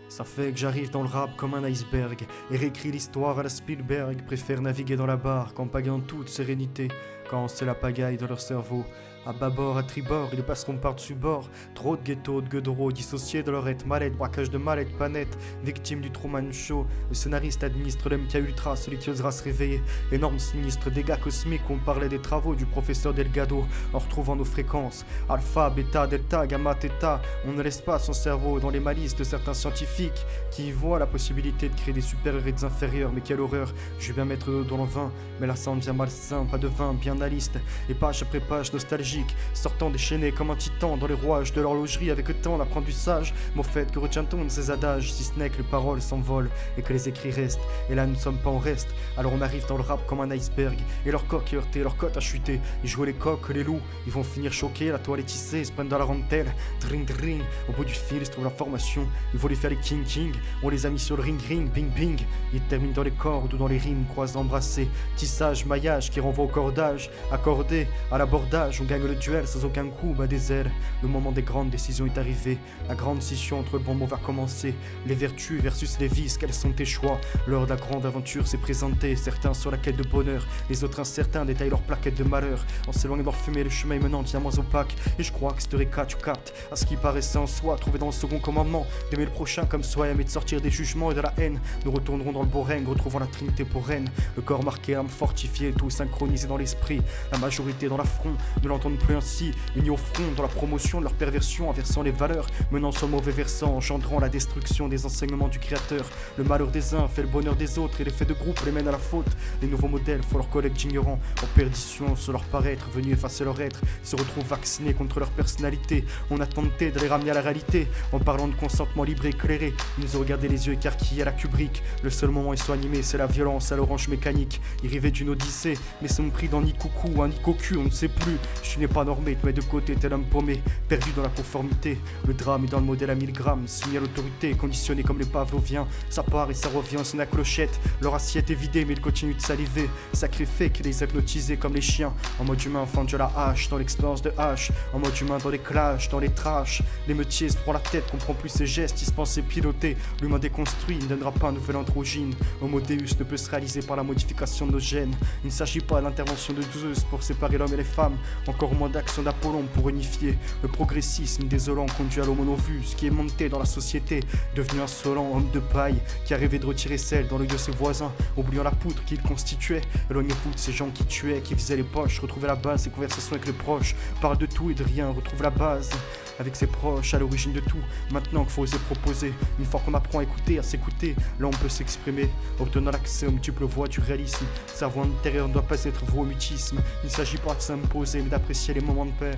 Ça fait que j'arrive dans le rap comme un iceberg et réécris l'histoire à la Spielberg. Préfère naviguer dans la barque en pagayant toute sérénité quand c'est la pagaille dans leur cerveau. À bâbord, à tribord, ils passeront par-dessus bord. Trop de ghettos, de gueudereaux, dissociés de leur être mallette, braquage de mallettes, panette, victime du Truman Show. Le scénariste administre l'MK Ultra, celui qui osera se réveiller. Énorme sinistre, dégâts cosmiques, on parlait des travaux du professeur Delgado en retrouvant nos fréquences. Alpha, bêta, delta, gamma, theta. On ne laisse pas son cerveau dans les malices de certains scientifiques qui y voient la possibilité de créer des supérieurs et des inférieurs. Mais quelle horreur, je vais bien mettre de l'eau dans le vin, mais là ça en devient malsain, pas de vin, bien analyste. Et page après page nostalgique, sortant déchaîné comme un titan dans les rouages de l'horlogerie avec le temps d'apprentissage. Mais au fait, que retient-on de ces adages, si ce n'est que les paroles s'envolent et que les écrits restent. Et là nous ne sommes pas en reste, alors on arrive dans le rap comme un iceberg. Et leur coque est heurté, leur cote a chuté. Ils jouent les coqs, les loups, ils vont finir choqués. La toile est tissée, se prennent dans la rentelle. Dring dring, au bout du fil se trouve la formation. Il faut les faire les king king, on les a mis sur le ring ring, bing bing. Ils terminent dans les cordes ou dans les rimes, croisés embrassés. Tissage, maillage qui renvoie au cordage. Accordé à l'abordage, on gagne le duel sans aucun coup, bas des ailes. Le moment des grandes décisions est arrivé. La grande scission entre le bon mot va commencer. Les vertus versus les vices, quels sont tes choix? L'heure de la grande aventure s'est présentée. Certains sur la quête de bonheur, les autres incertains détaillent leur plaquette de malheur. En s'éloignant dans le fumée, le chemin est menant tient moins opaque. Et je crois que cet eureka tu captes à ce qui paraissait en soi, trouvé dans le second commandement, d'aimer le prochain comme soi-même et de sortir des jugements et de la haine. Nous retournerons dans le beau règne, retrouvant la trinité pour reine. Le corps marqué, l'âme fortifiée, tout synchronisé dans l'esprit. La majorité dans l'affront ne l'entendent plus ainsi, unis au front dans la promotion de leur perversion, inversant les valeurs, menant sur le mauvais versant, engendrant la destruction des enseignements du créateur. Le malheur des uns fait le bonheur des autres et l'effet de groupe les mène à la faute. Les nouveaux modèles font leurs collègues ignorants, en perdition sur leur paraître, venus effacer leur être, se retrouvent vaccinés contre leur personnalité. On a tenté de les ramener à la réalité, en parlant de consentement libre et éclairé. Ils nous ont regardé les yeux écarquillés à la Kubrick. Le seul moment où ils sont animés, c'est la violence à l'orange mécanique. Ils rêvaient d'une odyssée, mais sont pris dans ni coucou ou un ni cocu, on ne sait plus. Je n'ai pas normé, te mets de côté tel homme paumé, perdu dans la conformité. Le drame est dans le modèle à 1000 grammes, soumis à l'autorité, conditionné comme les pavloviens. Ça part et ça revient, c'est la clochette. Leur assiette est vidée, mais ils continuent de saliver. Sacré fait qu'ils les hypnotisés comme les chiens. En mode humain, fendu à la hache, dans l'expérience de hache. En mode humain, dans les clashs, dans les trashs. L'émeutier se prend la tête, comprend plus ses gestes, il se pensait piloter. L'humain déconstruit ne donnera pas un nouvel androgyne. Homo Deus ne peut se réaliser par la modification de nos gènes. Il ne s'agit pas d'intervention de Zeus pour séparer l'homme et les femmes, encore moins d'action d'Apollon pour unifier. Le progressisme désolant conduit à l'homonovus qui est monté dans la société, devenu insolent homme de paille qui a rêvé de retirer sel dans l'œil de ses voisins, oubliant la poutre qu'il constituait. Éloignez-vous de ces gens qui tuaient, qui faisaient les poches, retrouvez la base des conversations avec les proches, parle de tout et de rien, retrouve la base avec ses proches à l'origine de tout. Maintenant qu'il faut oser proposer, une fois qu'on apprend à écouter, à s'écouter, là on peut s'exprimer, obtenant l'accès aux multiples voies du réalisme. Sa voix intérieure ne doit pas être vouée au mutisme. Il ne s'agit pas de s'imposer, mais d'apprécier les moments de paix.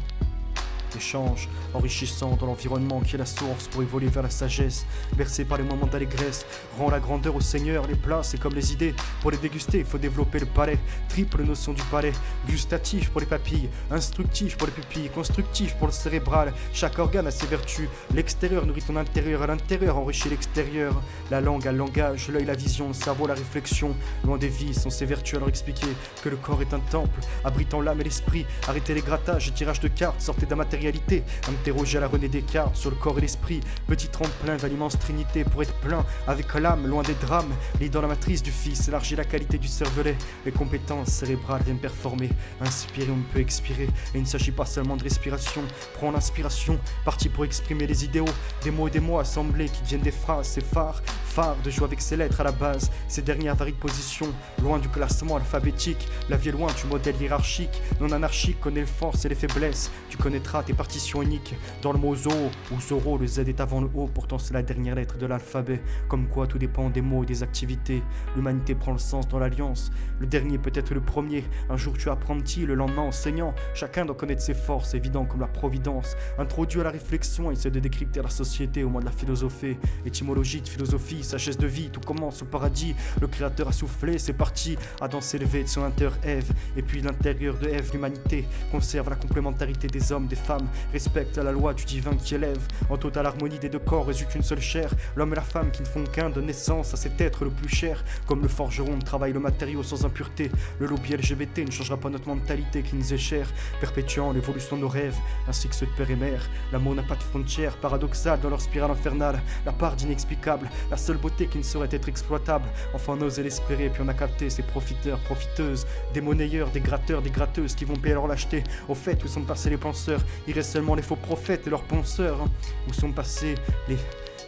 Échange enrichissant dans l'environnement qui est la source pour évoluer vers la sagesse, bercé par les moments d'allégresse, rend la grandeur au Seigneur. Les plats c'est comme les idées, pour les déguster il faut développer le palais, triple notion du palais, gustatif pour les papilles, instructif pour les pupilles, constructif pour le cérébral. Chaque organe a ses vertus, l'extérieur nourrit ton intérieur, à l'intérieur enrichit l'extérieur. La langue a le langage, l'œil la vision, le cerveau la réflexion, loin des vices sont ses vertus. Alors expliquer que le corps est un temple, abritant l'âme et l'esprit, arrêtez les grattages et tirages de cartes, sortez de la matérialité. Interroger à la René Descartes sur le corps et l'esprit, petit tremplin vers l'immense trinité pour être plein avec l'âme, loin des drames. Lit dans la matrice du fils, élargir la qualité du cervelet. Les compétences cérébrales viennent performer. Inspirer, on ne peut expirer. Et il ne s'agit pas seulement de respiration. Prends l'inspiration, parti pour exprimer les idéaux. Des mots et des mots assemblés qui deviennent des phrases, c'est phare de jouer avec ses lettres à la base. Ces dernières varient de position, loin du classement alphabétique. La vie est loin du modèle hiérarchique. Non anarchique, connais les forces et les faiblesses. Tu connaîtras tes partitions uniques. Dans le mot zoo ou Zoro, le Z est avant le O, pourtant c'est la dernière lettre de l'alphabet. Comme quoi tout dépend des mots et des activités. L'humanité prend le sens dans l'alliance. Le dernier peut être le premier. Un jour tu es apprenti, le lendemain enseignant. Chacun doit connaître ses forces, évident comme la providence. Introduit à la réflexion, essaie de décrypter la société au moins de la philosophie. Étymologie de philosophie, vie, sagesse de vie, tout commence au paradis. Le créateur a soufflé, c'est parti, Adam s'est levé de son inter-Ève. Et puis l'intérieur de Ève, l'humanité conserve la complémentarité des hommes, des femmes, respecte la loi du divin qui élève. En totale harmonie des deux corps résulte une seule chair. L'homme et la femme qui ne font qu'un donnent naissance à cet être le plus cher. Comme le forgeron travaille le matériau sans impureté, le lobby LGBT ne changera pas notre mentalité qui nous est chère, perpétuant l'évolution de nos rêves, ainsi que ceux de père et mère. L'amour n'a pas de frontières, paradoxal dans leur spirale infernale, la part d'inexplicable, la seule beauté qui ne saurait être exploitable. Enfin on ose l'espérer, puis on a capté ces profiteurs, profiteuses, des monnayeurs, des gratteurs, des gratteuses qui vont payer leur lâcheté. Au fait, où sont passés les penseurs? Il reste seulement les faux prophètes et leurs penseurs. Où sont passés les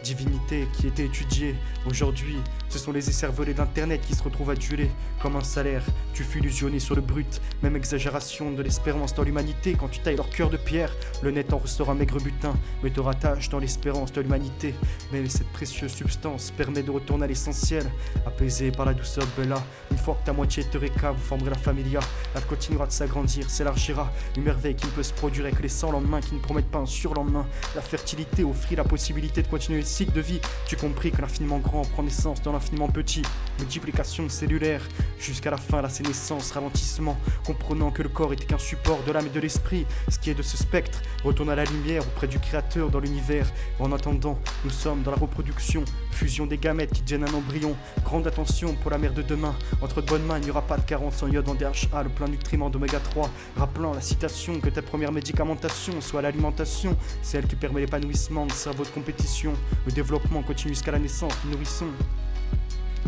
divinités qui étaient étudiées? Aujourd'hui, ce sont les écervelés d'internet qui se retrouvent adulés comme un salaire. Tu fus illusionné sur le brut, même exagération de l'espérance dans l'humanité. Quand tu tailles leur cœur de pierre, le net en ressort un maigre butin, mais te rattache dans l'espérance de l'humanité. Mais cette précieuse substance permet de retourner à l'essentiel, apaisé par la douceur de Bella. Une fois que ta moitié te réca, vous formerez la familia. Elle continuera de s'agrandir, s'élargira, une merveille qui ne peut se produire avec les 100 lendemains qui ne promettent pas un surlendemain. La fertilité offrit la possibilité de continuer le cycle de vie. Tu compris que l'infiniment grand prend naissance dans l'infiniment petit. Multiplication cellulaire, jusqu'à la fin, la sénescence, ralentissement, comprenant que le corps était qu'un support de l'âme et de l'esprit. Ce qui est de ce spectre retourne à la lumière auprès du créateur dans l'univers. En attendant, nous sommes dans la reproduction, fusion des gamètes qui deviennent un embryon. Grande attention pour la mère de demain, entre de bonnes mains il n'y aura pas de carence en iode, en DHA, le plein nutriment d'oméga 3. Rappelant la citation que ta première médicamentation soit l'alimentation, celle qui permet l'épanouissement de cerveau de compétition. Le développement continue jusqu'à la naissance du nourrisson.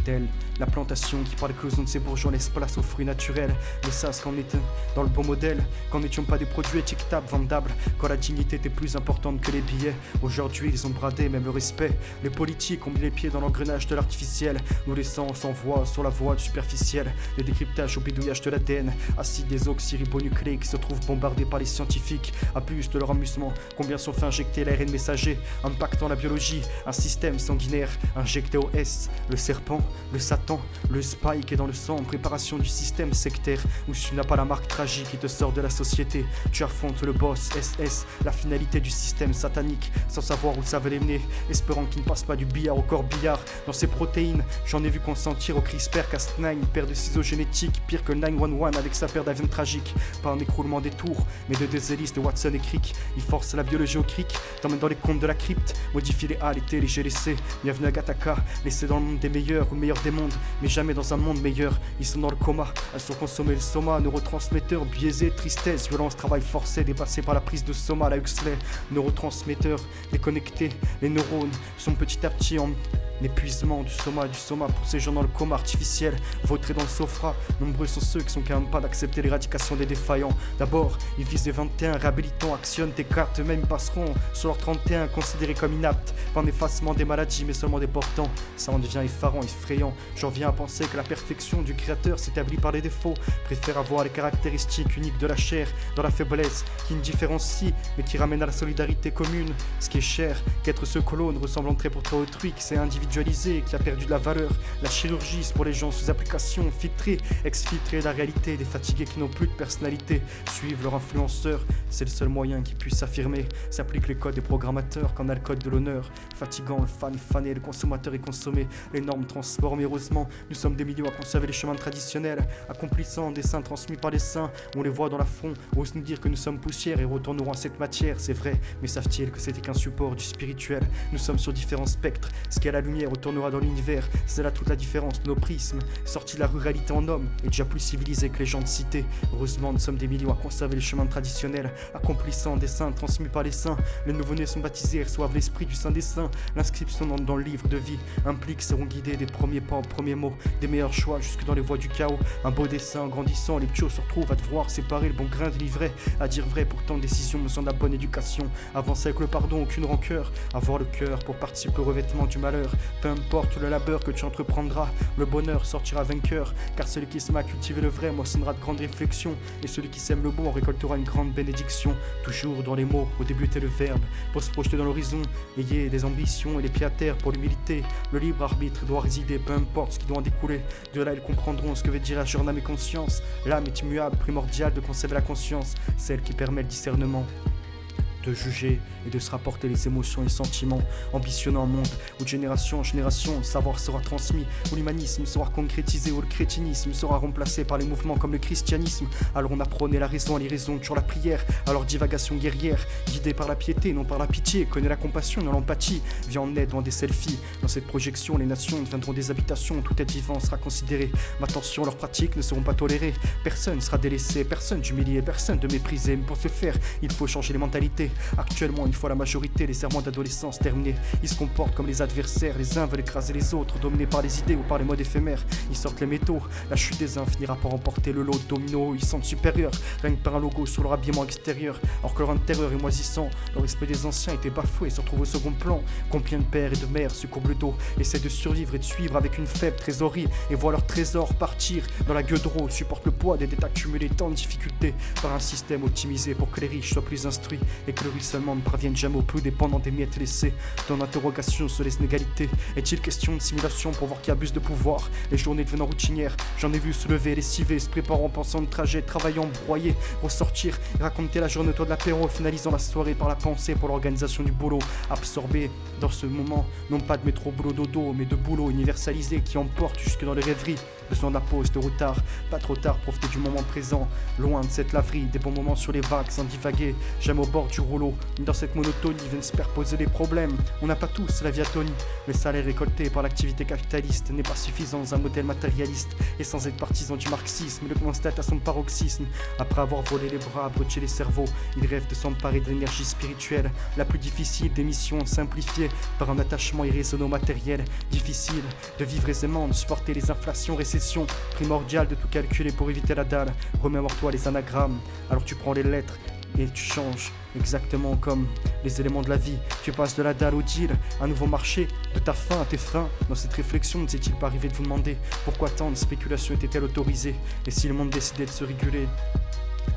Telle la plantation qui par l'éclosion de ses bourgeons laisse place aux fruits naturels. Mais ça, c'est qu'en était dans le bon modèle, qu'en n'étions pas des produits étiquetables, vendables, quand la dignité était plus importante que les billets. Aujourd'hui, ils ont bradé même le respect. Les politiques ont mis les pieds dans l'engrenage de l'artificiel, nous laissant sans voix sur la voie du superficiel. Les décryptages au bidouillage de l'ADN, acides désoxyribonucléiques qui se trouvent bombardés par les scientifiques, abusent de leur amusement. Combien sont fait injecter l'ARN messager, impactant la biologie, un système sanguinaire injecté au S, le serpent, le Satan, le spike est dans le sang en préparation du système sectaire. Où si tu n'as pas la marque tragique qui te sort de la société, tu affrontes le boss SS, la finalité du système satanique, sans savoir où ça va les mener, espérant qu'il ne passe pas du billard au corbillard. Dans ses protéines, j'en ai vu consentir au CRISPR-Cas9, paire de ciseaux génétiques, pire que le 911 avec sa paire d'avions tragiques. Pas un écroulement des tours, mais de des hélices de Watson et Crick. Ils forcent la biologie au cric, t'emmènent dans les contes de la crypte, modifient les A, les T, les G, les C. Bienvenue à Gattaca, laissés dans le monde des meilleurs ou le meilleur des mondes, mais jamais dans un monde meilleur. Ils sont dans le coma, à surconsommer le soma, neurotransmetteurs biaisés, tristesse, violence, travail forcé, dépassé par la prise de soma, la Huxley. Neurotransmetteurs déconnectés, les neurones sont petit à petit en l'épuisement du soma pour ces gens dans le coma artificiel, vautrés dans le sophra. Nombreux sont ceux qui sont quand même pas d'accepter l'éradication des défaillants. D'abord, ils visent les 21, réhabilitants, actionnent tes cartes, eux-mêmes passeront sur leurs 31, considérés comme inaptes, pas un effacement des maladies mais seulement des portants. Ça en devient effarant, effrayant. J'en viens à penser que la perfection du créateur s'établit par les défauts, préfère avoir les caractéristiques uniques de la chair, dans la faiblesse, qui ne différencie mais qui ramène à la solidarité commune. Ce qui est cher, qu'être ce colonne ressemblant très pour toi autrui, qui s'est individualisé, qui a perdu de la valeur. La chirurgie, c'est pour les gens sous application, filtrer, exfiltrer la réalité des fatigués qui n'ont plus de personnalité, suivre leur influenceur, c'est le seul moyen qui puisse s'affirmer. S'applique les codes des programmateurs quand on a le code de l'honneur, fatigant, le fan est fané, le consommateur est consommé, les normes transforment. Heureusement, nous sommes des millions à conserver les chemins traditionnels, accomplissant des saints transmis par les saints. On les voit dans la fond, ose nous dire que nous sommes poussière et retournerons à cette matière, c'est vrai, mais savent-ils que c'était qu'un support du spirituel? Nous sommes sur différents spectres, ce qui est la lumière retournera dans l'univers, c'est là toute la différence de nos prismes. Sortis de la ruralité en homme, et déjà plus civilisé que les gens de cité. Heureusement, nous sommes des millions à conserver les chemins traditionnels, accomplissant des saints transmis par les saints. Les nouveau-nés sont baptisés et reçoivent l'esprit du saint des saints. L'inscription dans le livre de vie implique seront guidés des premiers pas aux premiers mots, des meilleurs choix jusque dans les voies du chaos. Un beau dessin en grandissant, les ptios se retrouvent à devoir séparer le bon grain de l'ivraie. À dire vrai, pourtant décision me semble la bonne éducation. Avancer avec le pardon, aucune rancœur. Avoir le cœur pour participer au revêtement du malheur. Peu importe le labeur que tu entreprendras, le bonheur sortira vainqueur. Car celui qui se met à cultiver le vrai moissonnera de grandes réflexions. Et celui qui sème le bon récoltera une grande bénédiction. Toujours dans les mots, au début était le verbe. Pour se projeter dans l'horizon, ayez des ambitions et les pieds à terre pour l'humilité. Le libre arbitre doit résider, peu importe ce qui doit en découler. De là, ils comprendront ce que veut dire agir en âme et conscience. L'âme est immuable, primordiale de conserver la conscience, celle qui permet le discernement. de juger et de se rapporter les émotions et sentiments, ambitionnant un monde où de génération en génération le savoir sera transmis, où l'humanisme sera concrétisé, où le crétinisme sera remplacé par les mouvements comme le christianisme. Alors on apprenait la raison à l'iraison, toujours la prière, alors divagation guerrière, guidée par la piété, non par la pitié, connaît la compassion, non l'empathie, vient en aide dans des selfies. Dans cette projection, les nations deviendront des habitations, tout être vivant sera considéré. Mais attention, leurs pratiques ne seront pas tolérées, personne sera délaissé, personne d'humilié, personne de méprisé. Mais pour ce faire, il faut changer les mentalités. Actuellement, une fois la majorité, les serments d'adolescence terminés, ils se comportent comme les adversaires, les uns veulent écraser les autres, dominés par les idées ou par les modes éphémères. Ils sortent les métaux, la chute des uns finira par remporter le lot de domino. Ils sentent supérieurs, rien que par un logo sur leur habillement extérieur. Alors que leur intérieur est moisissant, le respect des anciens était bafoué, se retrouve au second plan. Combien de pères et de mères se courbent le dos, essaient de survivre et de suivre avec une faible trésorerie, et voient leur trésor partir dans la gueule de roue, supportent le poids des dettes accumulées, tant de difficultés par un système optimisé pour que les riches soient plus instruits et que le ruissellement ne parvienne jamais aux plus dépendants des miettes laissées. Dans l'interrogation sur les inégalités, est-il question de simulation pour voir qui abuse de pouvoir? Les journées devenant routinières, j'en ai vu se lever, lessiver, se préparant, pensant de trajet, travaillant, broyer, ressortir, et raconter la journée autour de l'apéro, finalisant la soirée par la pensée pour l'organisation du boulot, absorbé dans ce moment, non pas de métro boulot dodo, mais de boulot universalisé qui emporte jusque dans les rêveries. Besoin de la pause, de retard, pas trop tard, profiter du moment présent, loin de cette laverie, des bons moments sur les vagues, sans divaguer, jamais au bord du rouleau. Dans cette monotonie viennent se superposer les problèmes. On n'a pas tous la vie atonie. Le salaire récolté par l'activité capitaliste n'est pas suffisant dans un modèle matérialiste, et sans être partisan du marxisme, le constate à son paroxysme. Après avoir volé les bras, abruti les cerveaux, il rêve de s'emparer de l'énergie spirituelle, la plus difficile des missions simplifiée par un attachement irraisonnable au matériel. Difficile de vivre aisément, de supporter les inflations, récession, primordial de tout calculer pour éviter la dalle. Remémore-toi les anagrammes, alors tu prends les lettres et tu changes, exactement comme les éléments de la vie. Tu passes de la dalle au deal, un nouveau marché, de ta faim à tes freins. Dans cette réflexion, ne s'est-il pas arrivé de vous demander pourquoi tant de spéculation était-elle autorisée, et si le monde décidait de se réguler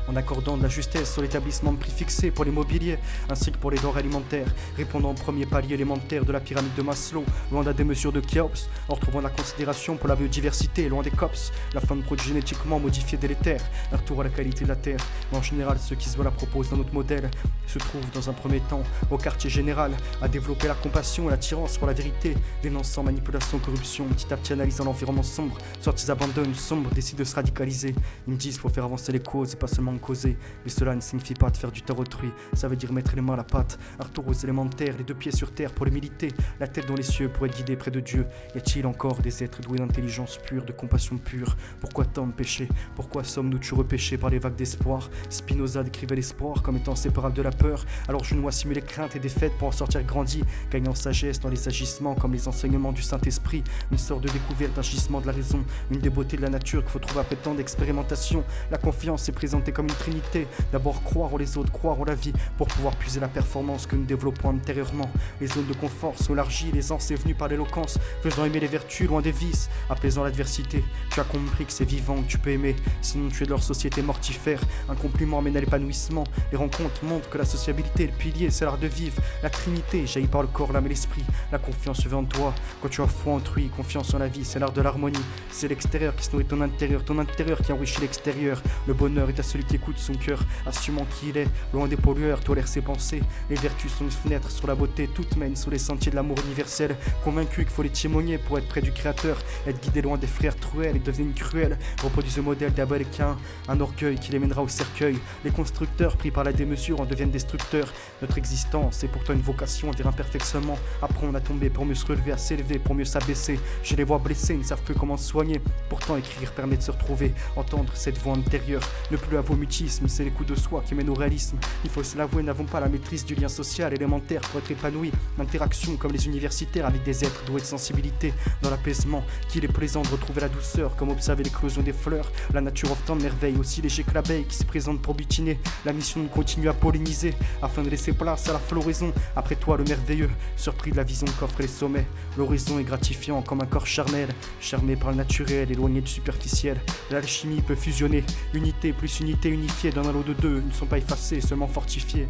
en accordant de la justesse sur l'établissement de prix fixés pour les mobiliers ainsi que pour les denrées alimentaires, répondant au premier palier élémentaire de la pyramide de Maslow, loin de la démesure de Khéops, en retrouvant la considération pour la biodiversité, loin des COPS, la fin de produits génétiquement modifiés délétères, un retour à la qualité de la terre. Mais en général, ceux qui se la proposent dans notre modèle se trouvent dans un premier temps au quartier général, à développer la compassion et l'attirance pour la vérité, dénonçant manipulation, corruption, petit à petit analysant l'environnement sombre, soit ils abandonnent, sombre, décident de se radicaliser. Ils me disent qu'il faut faire avancer les causes et pas seulement causer, mais cela ne signifie pas de faire du tort autrui, ça veut dire mettre les mains à la pâte, un retour aux élémentaires, les deux pieds sur terre pour les militer, la tête dans les cieux pour être guidé près de Dieu. Y a-t-il encore des êtres doués d'intelligence pure, de compassion pure? Pourquoi tant de péchés? Pourquoi sommes-nous toujours repêchés par les vagues d'espoir? Spinoza décrivait l'espoir comme étant séparable de la peur, alors je nous assumer les craintes et défaites pour en sortir grandi, gagnant sagesse dans les agissements comme les enseignements du Saint-Esprit, une sorte de découverte d'un gisement de la raison, une des beautés de la nature qu'il faut trouver après tant d'expérimentation. La confiance est présentée comme une trinité, d'abord croire en les autres, croire en la vie, pour pouvoir puiser la performance que nous développons intérieurement. Les zones de confort sont élargies, l'aisance est venue par l'éloquence, faisant aimer les vertus loin des vices, apaisant l'adversité. Tu as compris que c'est vivant que tu peux aimer, sinon tu es de leur société mortifère. Un compliment amène à l'épanouissement, les rencontres montrent que la sociabilité est le pilier, c'est l'art de vivre. La trinité jaillit par le corps, l'âme et l'esprit, la confiance vient en toi. Quand tu as foi en autrui, confiance en la vie, c'est l'art de l'harmonie. C'est l'extérieur qui se nourrit ton intérieur qui enrichit l'extérieur. Le bonheur est à celui qui écoute son cœur, assumant qui il est, loin des pollueurs, tolère ses pensées. Les vertus sont une fenêtre sur la beauté, toutes mènent sous les sentiers de l'amour universel. Convaincu qu'il faut les témoigner pour être près du Créateur, être guidé loin des frères truels et devenir cruels, reproduisent le modèle d'Abel et Caïn, un orgueil qui les mènera au cercueil. Les constructeurs, pris par la démesure, en deviennent destructeurs. Notre existence est pourtant une vocation vers un perfectionnement. Apprendre à tomber pour mieux se relever, à s'élever pour mieux s'abaisser. Je les vois blessés, ils ne savent plus comment se soigner. Pourtant écrire permet de se retrouver, entendre cette voix intérieure. Ne plus à vos mutismes, c'est les coups de soi qui mènent au réalisme. Il faut se l'avouer, n'avons pas la maîtrise du lien social élémentaire pour être épanoui. L'interaction comme les universitaires avec des êtres doués de sensibilité, dans l'apaisement, qu'il est plaisant de retrouver la douceur, comme observer l'éclosion des fleurs. La nature offre tant de merveilles, aussi léger que l'abeille qui se présente pour butiner. La mission continue à polliniser, afin de laisser place à la floraison. Après toi le merveilleux, surpris de la vision qu'offrent les sommets. L'horizon est gratifiant comme un corps charnel, charmé par le naturel, éloigné du superficiel. L'alchimie peut fusionner, unité plus unité unifiée dans un lot de deux, ne sont pas effacés, seulement fortifiés.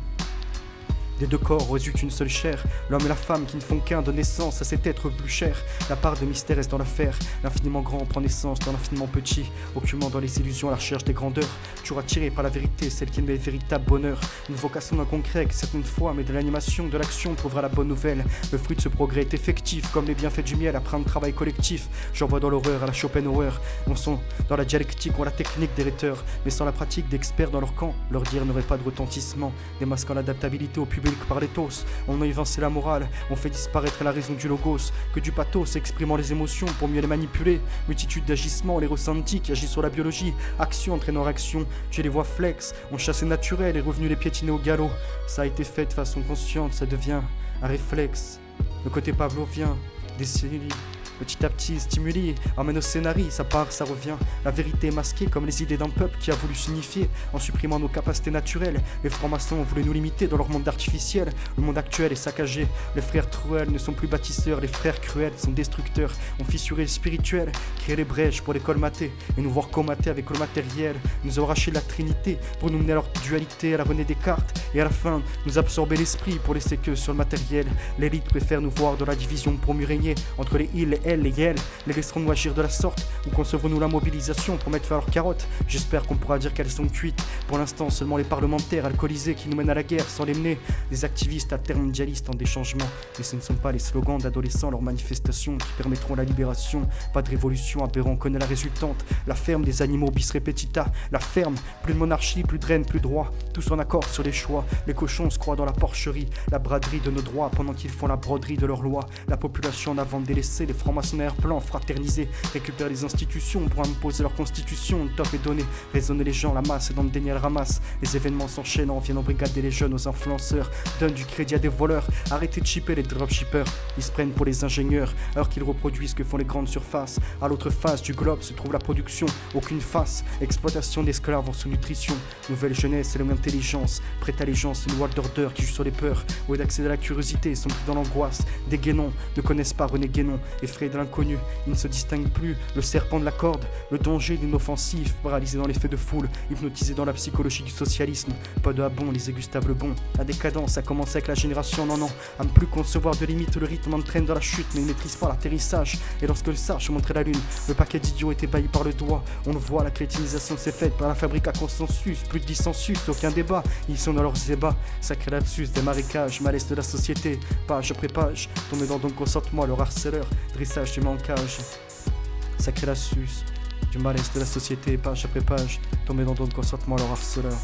Des deux corps résulte une seule chair, l'homme et la femme qui ne font qu'un donnent naissance à cet être plus cher. La part de mystère reste dans l'affaire, l'infiniment grand prend naissance dans l'infiniment petit, occultant dans les illusions à la recherche des grandeurs, toujours attiré par la vérité, celle qui est le véritable bonheur. Une vocation d'un concret que certaines fois, mais de l'animation, de l'action trouvera la bonne nouvelle. Le fruit de ce progrès est effectif, comme les bienfaits du miel après un travail collectif. J'envoie dans l'horreur à la Schopenhauer, on sent dans la dialectique ou la technique des rhéteurs, mais sans la pratique d'experts dans leur camp, leur dire n'aurait pas de retentissement, démasquant l'adaptabilité au public par l'éthos. On a évincé la morale, on fait disparaître la raison du logos, que du pathos exprimant les émotions pour mieux les manipuler. Multitude d'agissements, les ressentis qui agissent sur la biologie, action entraînant réaction, tu les vois flex, on chassé naturel et revenu les piétiner au galop. Ça a été fait de façon consciente, ça devient un réflexe. Le côté pavlovien, des cellules. Petit à petit, stimuli, emmène au scénario, ça part, ça revient. La vérité est masquée comme les idées d'un peuple qui a voulu s'unifier en supprimant nos capacités naturelles. Les francs-maçons ont voulu nous limiter dans leur monde artificiel. Le monde actuel est saccagé. Les frères Truel ne sont plus bâtisseurs, les frères cruels sont destructeurs. On fissuré le spirituel, créé les brèches pour les colmater et nous voir comater avec le matériel. Nous ont arraché la Trinité pour nous mener à leur dualité, à la René Descartes et à la fin nous absorber l'esprit pour laisser que sur le matériel. L'élite préfère nous voir dans la division pour mieux régner entre les îles et les elles, les laisserons-nous agir de la sorte ou concevrons-nous la mobilisation pour mettre fin à leurs carottes? J'espère qu'on pourra dire qu'elles sont cuites. Pour l'instant, seulement les parlementaires alcoolisés qui nous mènent à la guerre sans les mener. Des activistes altermondialistes en des changements. Mais ce ne sont pas les slogans d'adolescents, leurs manifestations qui permettront la libération. Pas de révolution aberrant, on connaît la résultante. La ferme des animaux bis repetita. La ferme, plus de monarchie, plus de reine, plus de droit. Tous en accord sur les choix. Les cochons se croient dans la porcherie. La braderie de nos droits pendant qu'ils font la broderie de leurs lois. La population en avant délaissée, les francs-maçons plan fraternisé, récupère les institutions pour imposer leur constitution, le top est donné, raisonner les gens, la masse et dans le déni elle ramasse, les événements s'enchaînant, viennent embrigader les jeunes aux influenceurs, donnent du crédit à des voleurs, arrêtez de chipper les dropshippers, ils se prennent pour les ingénieurs, alors qu'ils reproduisent ce que font les grandes surfaces, à l'autre face du globe se trouve la production, aucune face, exploitation d'esclaves en sous-nutrition, nouvelle jeunesse et l'intelligence, prête allégeance, une world order qui joue sur les peurs, au lieu d'accéder à la curiosité, sont pris dans l'angoisse, des guénons ne connaissent pas René Guénon, effrayés de l'inconnu, il ne se distingue plus, le serpent de la corde, le danger l'inoffensif, paralysé dans l'effet de foule, hypnotisé dans la psychologie du socialisme, pas de Habon, les Gustave Le Bon, la décadence a commencé avec la génération non, à ne plus concevoir de limite, le rythme entraîne dans la chute, mais il ne maîtrise pas l'atterrissage, et lorsque le sage montrait la lune, le paquet d'idiots était bailli par le doigt, on le voit, la crétinisation s'est faite par la fabrique à consensus, plus de dissensus, aucun débat, ils sont dans leurs ébats, sacré lapsus, des marécages, malaise de la société, page après page, tombé dans donc consentement, leur harceleur, dressage du manquage, sacré lapsus, du malaise de la société, page après page, tombé dans donc consentement, leur harceleur.